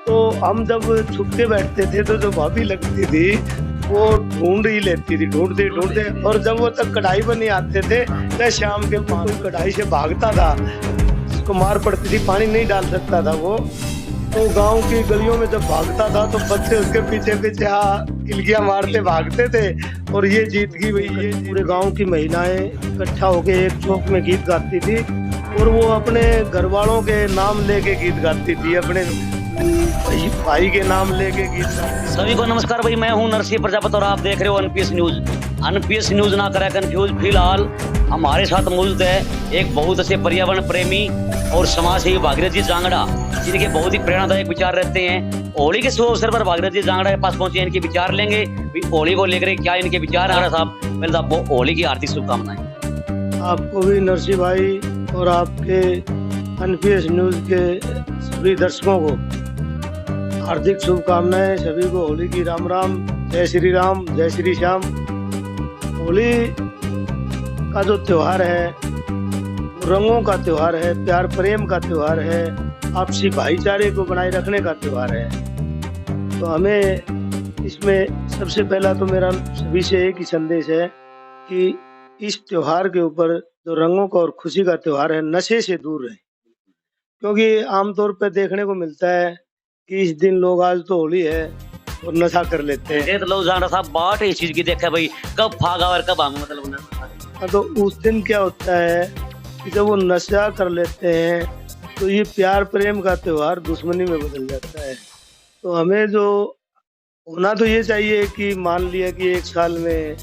तो हम जब छुप के बैठते थे तो जो भाभी लगती थी वो ढूंढ ही लेती थी, ढूंढते ढूंढते, और जब वो तक कढ़ाई पर नहीं आते थे तो शाम के कोई कढ़ाई से भागता था, जिसको मार पड़ती थी, पानी नहीं डाल सकता था वो, तो गांव की गलियों में जब भागता था तो बच्चे उसके पीछे पीछे किलकियां मारते भागते थे, और ये जीत गई भाई, ये पूरे गांव की महिलाएं इकट्ठा होके एक चौक में गीत गाती थी, और वो अपने घर वालों के नाम लेके गीत गाती थी, अपने भाई के नाम लेके गीत गाती थी। सभी को नमस्कार भाई, मैं हूं नरसिंह प्रजापति और आप देख रहे हो एनपीएस न्यूज। एनपीएस न्यूज ना करें कंफ्यूज। फिलहाल हमारे साथ मौजूद है एक बहुत अच्छे पर्यावरण प्रेमी और समाज सेवी भागीरथ जी जांगड़ा, जिनके बहुत ही प्रेरणादायक विचार रहते हैं। होली के शुभ अवसर पर भागीरथ जी जांगड़ा के पास पहुंचे, इनके विचार लेंगे। होली को लेकर क्या इनके विचार है साहब। पहले तो आपको होली की हार्दिक शुभकामनाएं। आपको भी नरसिंह भाई और आपके एनपीएस न्यूज के सभी दर्शकों को हार्दिक शुभकामनाएं। सभी को होली की राम राम, जय श्री राम, जय श्री श्याम। होली का जो त्योहार है रंगों का त्योहार है, प्यार प्रेम का त्योहार है, आपसी भाईचारे को बनाए रखने का त्योहार है। तो हमें इसमें सबसे पहला तो मेरा सभी से एक ही संदेश है कि इस त्योहार के ऊपर जो रंगों का और खुशी का त्योहार है, नशे से दूर रहे, क्योंकि आमतौर पर देखने को मिलता है कि इस दिन लोग, आज तो होली है, और नशा कर लेते हैं। ये तो लोग जांगड़ा साहब बाट इस चीज की देखा भाई, कब भागा और कब हम मतलब तो उस दिन क्या होता है कि जब वो नशा कर लेते हैं तो ये प्यार प्रेम का त्योहार दुश्मनी में बदल जाता है। तो हमें जो होना तो ये चाहिए कि मान लिया कि एक साल में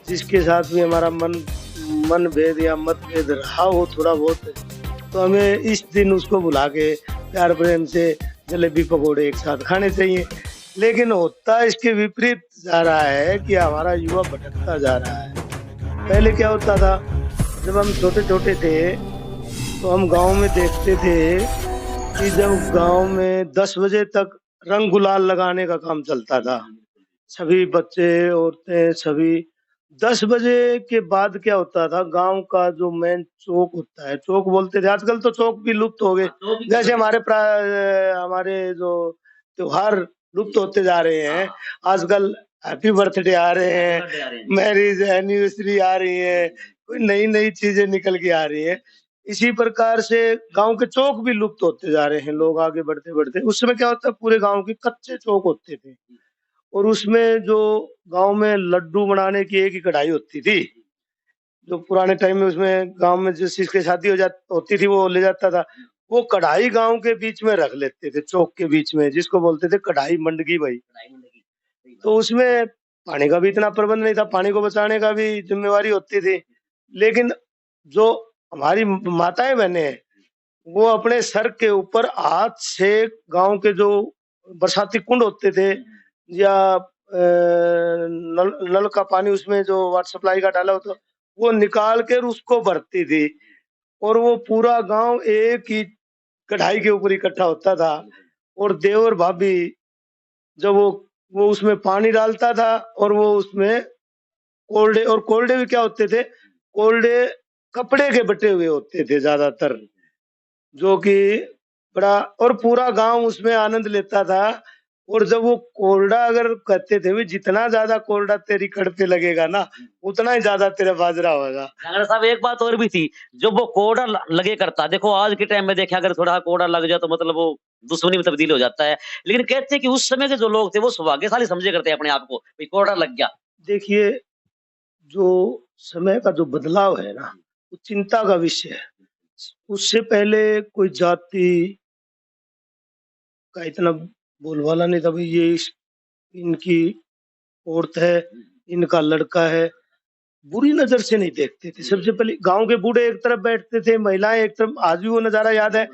जिसके साथ भी हमारा मन भेद या मतभेद रहा हो थोड़ा बहुत, तो हमें इस दिन उसको बुला के प्यार प्रेम से जलेबी पकौड़े एक साथ खाने चाहिए। लेकिन होता इसके विपरीत जा रहा है कि हमारा युवा भटकता जा रहा है। पहले क्या होता था, जब हम छोटे छोटे थे तो हम गांव में देखते थे कि जब गांव में 10 बजे तक रंग गुलाल लगाने का काम चलता था, सभी बच्चे औरतें सभी। 10 बजे के बाद क्या होता था, गांव का जो मेन चौक होता है, चौक बोलते थे, आजकल तो चौक भी लुप्त हो गए, जैसे हमारे जो त्योहार लुप्त होते जा रहे हैं। आजकल हैप्पी बर्थडे आ रहे हैं, मैरिज एनिवर्सरी आ रही है, कोई नई नई चीजें निकल के आ रही है। इसी प्रकार से गांव के चौक भी लुप्त होते जा रहे हैं, लोग आगे बढ़ते बढ़ते। उस समय क्या होता है, पूरे गांव के कच्चे चौक होते थे, और उसमें जो गांव में लड्डू बनाने की एक ही कढ़ाई होती थी, जो पुराने टाइम में उसमें गांव में जिस चीज की शादी होती थी वो ले जाता था, वो कढ़ाई गांव के बीच में रख लेते थे, चौक के बीच में, जिसको बोलते थे कढ़ाई मंडगी भाई। तो उसमें पानी का भी इतना प्रबंध नहीं था, पानी को बचाने का भी जिम्मेवारी होती थी। लेकिन जो हमारी माताएं बहनें हैं, वो अपने सर के ऊपर हाथ से गांव के जो बरसाती कुंड होते थे, या नल का पानी, उसमें जो वाटर सप्लाई का डाला होता, वो निकाल कर उसको भरती थी, और वो पूरा गांव एक ही कढ़ाई के ऊपर इकट्ठा होता था। और देवर भाभी जब वो उसमें पानी डालता था, और वो उसमें कोल्डे, और कोल्डे भी क्या होते थे, कोल्डे कपड़े के बटे हुए होते थे ज्यादातर, जो कि बड़ा, और पूरा गांव उसमें आनंद लेता था। और जब वो कोल्डा, अगर कहते थे, जितना ज्यादा कोल्डा तेरी कड़ पे लगेगा ना, उतना ही ज्यादा तेरा बाजरा होगा। जांगड़ा साहब एक बात और भी थी, जो वो कोड़ा लगे करता, देखो आज के टाइम में देखे अगर थोड़ा कोड़ा लग जाए तो मतलब वो दुश्मनी में तब्दील हो जाता है। लेकिन कहते हैं कि उस समय के जो लोग थे वो सौभाग्यशाली समझे करते हैं अपने आप को, भाई कोड़ा लग गया। देखिए, जो समय का जो बदलाव है ना, वो चिंता का विषय है। उससे पहले कोई जाति का इतना बोलबाला नहीं था, भाई ये इनकी औरत है, इनका लड़का है, बुरी नजर से नहीं देखते थे। सबसे पहले गांव के बूढ़े एक तरफ बैठते थे, महिलाएं एक तरफ, आज भी वो नजारा याद है।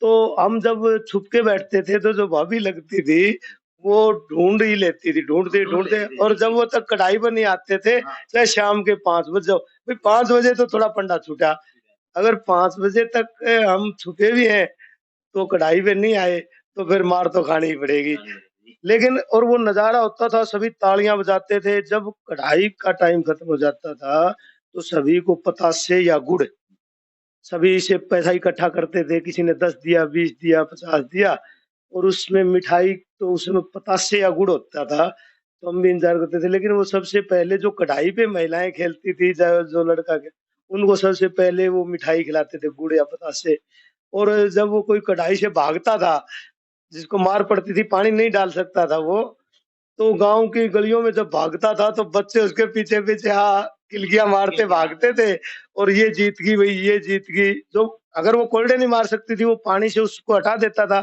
तो हम जब छुप के बैठते थे तो जो भाभी लगती थी वो ढूंढ ही लेती थी, ढूंढते ढूंढते, और जब वो तक कढ़ाई पर नहीं आते थे, चाहे शाम के 5 बजे जाओ, भाई 5 बजे तो थोड़ा पंडा छूटा, अगर 5 बजे तक हम छुपे भी हैं तो कढ़ाई पे नहीं आए तो फिर मार तो खानी ही पड़ेगी। लेकिन और वो नजारा होता था, सभी तालियां बजाते थे। जब कढ़ाई का टाइम खत्म हो जाता था तो सभी को पतासे या गुड़, सभी से पैसा इकट्ठा करते थे, किसी ने 10 दिया, 20 दिया, 50 दिया, और उसमें मिठाई तो उसमें पतासे या गुड़ होता था, तो हम भी इंतज़ार करते थे। लेकिन वो सबसे पहले जो कढ़ाई पे महिलाएँ खेलती थी, जो लड़का के उनको सबसे पहले वो मिठाई खिलाते थे, गुड़ या बतासे। और जब वो कोई कढ़ाई से भागता था, जिसको मार पड़ती थी, पानी नहीं डाल सकता था वो, तो गाँव की गलियों में जब भागता था तो बच्चे उसके पीछे-पीछे किल्कियाँ मारते भागते थे और ये जीत गई भई, ये जीत गई। जो अगर वो कोल्डे नहीं मार सकती थी, वो पानी से उसको हटा देता था,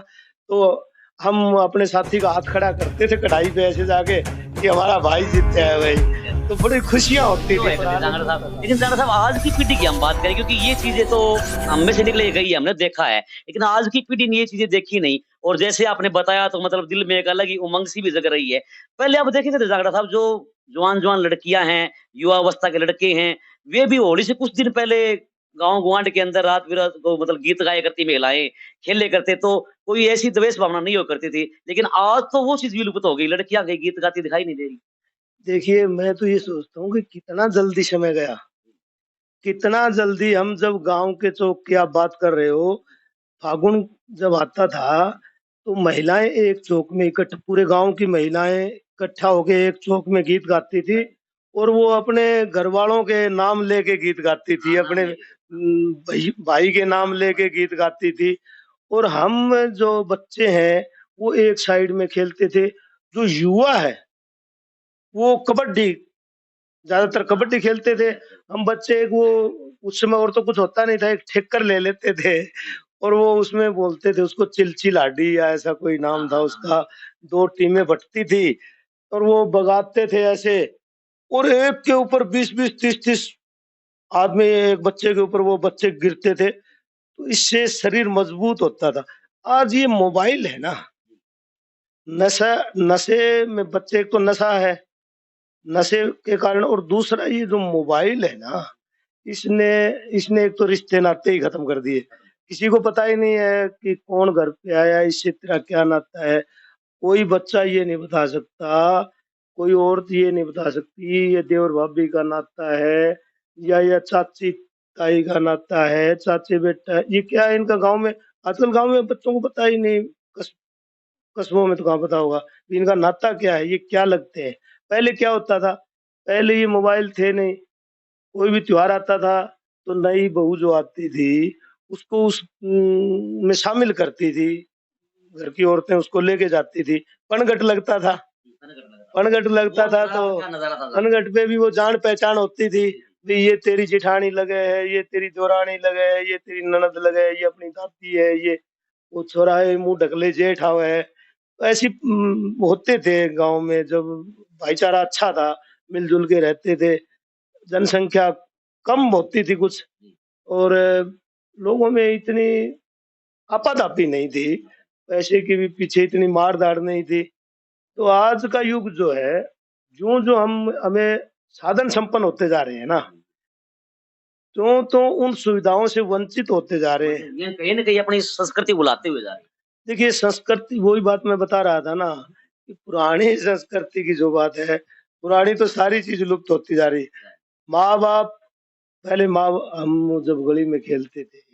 तो हम अपने साथी का हाथ खड़ा करते थे कढ़ाई पे ऐसे जाके कि हमारा भाई जीतया है भई। तो बड़ी खुशियाँ होती तो थी, है पर करते आनंद जांगड़ा होता साहब। था। लेकिन जांगड़ा साहब आज की पीढ़ी की हम बात करें क्योंकि ये चीज़ें तो हम में से निकल गई है, हमने देखा है। लेकिन आज की पीढ़ी ने ये चीज़ें देखी नहीं और जैसे आपने बताया तो मतलब दिल में एक अलग ही उमंग सी भी जग रही है। पहले आप देखे थे जांगड़ा साहब जो जवान-जवान लड़कियाँ हैं, युवा अवस्था के लड़के हैं, वे भी होली से कुछ दिन पहले गाँव-गवांड के अंदर रात-बिरात को मतलब गीत गाया करती महिलाएँ, खेले करते तो कोई ऐसी द्वेष भावना नहीं हुआ करती थी। लेकिन आज तो वो चीज़ विलुप्त हो गई, लड़कियाँ कहीं गीत गाती दिखाई नहीं दे रही। देखिए, मैं तो ये सोचता हूँ कि कितना जल्दी समय गया, कितना जल्दी हम जब गाँव के चौक की आप बात कर रहे हो, फागुन जब आता था, तो महिलाएँ एक चौक में पूरे गाँव की महिलाएँ इकट्ठा होके एक चौक में गीत गाती थी और वो अपने घरवालों के नाम लेके गीत गाती थी, अपने भाई भाई के नाम लेके गीत गाती थी और हम जो बच्चे हैं, वो एक साइड में खेलते थे। जो युवा है, वो कबड्डी ज़्यादातर कबड्डी खेलते थे। हम बच्चे एक वो उस समय और तो कुछ होता नहीं था, एक ठेक्कर ले लेते थे और वो उसमें बोलते थे उसको चिलचिलाडी या ऐसा कोई नाम था उसका। 2 टीमें बँटती थी और वो भगाते थे ऐसे और एक के ऊपर 20-20, 30-30 आदमी एक बच्चे के ऊपर वो बच्चे गिरते थे, तो इससे शरीर मजबूत होता था। आज ये मोबाइल है ना, नशा नशे में बच्चे एक तो नशा है, नशे के कारण और दूसरा ये जो मोबाइल है ना, इसने इसने एक तो रिश्ते-नाते ही खत्म कर दिए। किसी को पता ही नहीं है कि कौन घर पे आया, इससे तेरा क्या नाता है। कोई बच्चा ये नहीं बता सकता, कोई औरत ये नहीं बता सकती ये देवर-भाभी का नाता है या ये चाची-ताई का नाता है, चाची-बेटा ये क्या है इनका गाँव में आजकल गाँव में बच्चों को पता ही नहीं, कस कस्बों में तो कहाँ पता होगा, कि इनका नाता क्या है, ये क्या लगते हैं। पहले क्या होता था, पहले ये मोबाइल थे नहीं, कोई भी त्योहार आता था, तो नई बहू जो आती थी, उसको में शामिल करती थी। घर की औरतें उसको लेके जाती थी। पनघट लगता था, पनघट लगता बहुत था तो बड़ा अच्छा नज़ारा था। पनघट पे भी वो जान-पहचान होती थी, भी ये तेरी जेठानी लगे है, ये तेरी देवरानी लगे है, ये तेरी ननद लगे है, ये अपनी दादी है, ये वो छोरा है मुँह ढकले जेठ आवे है। ऐसी होते थे गाँव में जब भाईचारा अच्छा था, मिल-जुल के रहते थे। जनसंख्या कम होती थी कुछ और लोगों में इतनी आपाधापी नहीं थी, पैसे के भी पीछे इतनी मार-धाड़ नहीं थी। तो आज का युग जो है, ज्यों-ज्यों हम हमें साधन संपन्न होते जा रहे हैं ना, त्यों-त्यों उन सुविधाओं से वंचित होते जा रहे हैं। ये कहीं न कहीं अपनी संस्कृति भुलाते हुए जा रहे हैं। देखिए संस्कृति वही बात मैं बता रहा था ना, कि पुरानी संस्कृति की जो बात है, पुरानी तो सारी चीज़ लुप्त होती जा रही है। माँ-बाप पहले माँ हम जब गली में खेलते थे,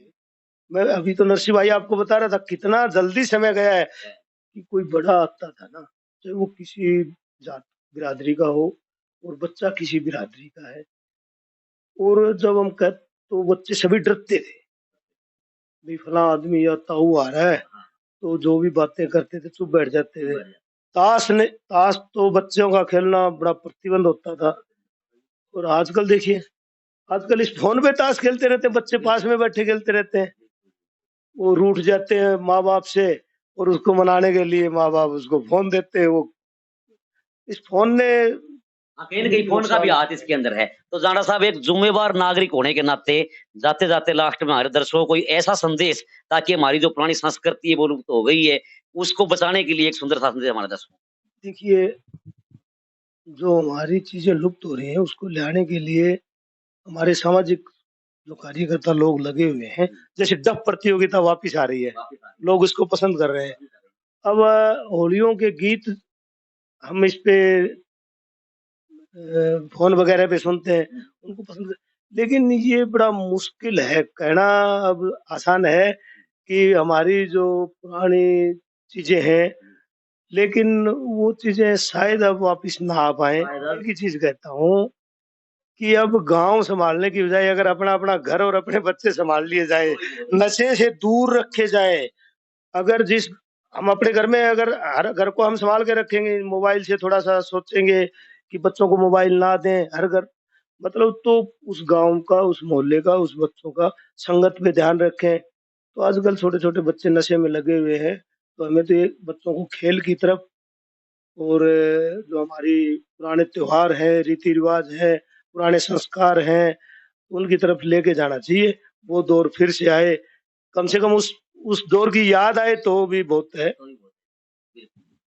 मैं अभी तो नरसिंह भाई आपको बता रहा था कितना जल्दी समय गया है कि कोई बड़ा आता था ना, चाहे वो किसी जात बिरादरी का हो और बच्चा किसी बिरादरी का है और जब हम कह तो बच्चे सभी डरते थे, भई फलाँ आदमी या ताऊ आ रहा है, तो जो भी बातें करते थे चुप बैठ जाते थे। ताश तो बच्चों का खेलना बड़ा प्रतिबंध होता था और आजकल देखिए, आजकल इस फ़ोन पे ताश खेलते रहते हैं, बच्चे पास में बैठे खेलते रहते हैं। वो रूठ जाते हैं माँ-बाप से और उसको मनाने के लिए माँ-बाप उसको फ़ोन देते हैं। वो इस फ़ोन ने हाँ, कहीं न कहीं फ़ोन का भी नुकसान हाथ इसके अंदर है। तो जाड़ा साहब एक ज़िम्मेवार नागरिक होने के नाते जाते-जाते लास्ट में हमारे दर्शकों को कोई ऐसा संदेश ताकि हमारी जो पुरानी संस्कृति है वो लुप्त हो गई है, उसको बचाने के लिए एक सुंदर सा संदेश हमारे दर्शकों को। देखिए, जो हमारी चीज़ें लुप्त हो रही हैं, उसको लाने के लिए हमारे सामाजिक जो कार्यकर्ता लोग लगे हुए हैं, जैसे डफ प्रतियोगिता वापिस आ रही है, लोग इसको पसंद कर रहे हैं। अब होलियों के गीत हम इस पे फ़ोन वगैरह पे सुनते हैं, उनको पसंद लेकिन ये बड़ा मुश्किल है, कहना अब आसान है कि हमारी जो पुरानी चीजें हैं, लेकिन वो चीजें शायद अब वापिस ना आ पाए। एक ही चीज कहता हूँ कि अब गांव संभालने की बजाय अगर अपना अपना घर और अपने बच्चे संभाल लिए जाए, नशे से दूर रखे जाए, अगर जिस हम अपने घर में अगर हर घर को हम संभाल के रखेंगे, मोबाइल से थोड़ा-सा सोचेंगे कि बच्चों को मोबाइल ना दें, हर घर मतलब तो उस गाँव का, उस मोहल्ले का, उस बच्चों का संगत पे ध्यान रखें। तो आजकल छोटे-छोटे बच्चे नशे में लगे हुए हैं, तो हमें तो ये बच्चों को खेल की तरफ और जो हमारी पुराने त्योहार हैं, रीति-रिवाज हैं, पुराने संस्कार हैं, उनकी तरफ लेके जाना चाहिए। वो दौर फिर से आए, कम से कम उस दौर की याद आए तो भी बहुत है।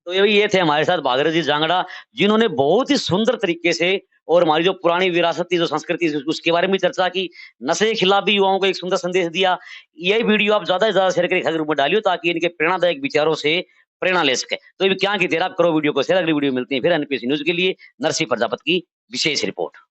तो ये थे हमारे साथ भागीरथ जी जांगड़ा, जिन्होंने बहुत ही सुंदर तरीके से और हमारी जो पुरानी विरासत थी, जो संस्कृति थी, उसके बारे में चर्चा की। नशे के खिलाफ भी युवाओं को एक सुंदर संदेश दिया। यही वीडियो आप ज़्यादा से ज़्यादा शेयर करके ग्रुप में डालिए ताकि इनके प्रेरणादायक विचारों से प्रेरणा ले सकें। तो अभी क्या की देर आप करो वीडियो को शेयर, अगली वीडियो में मिलते हैं फिर एनपीएस न्यूज़ के लिए नरसिंह प्रजापति की विशेष रिपोर्ट।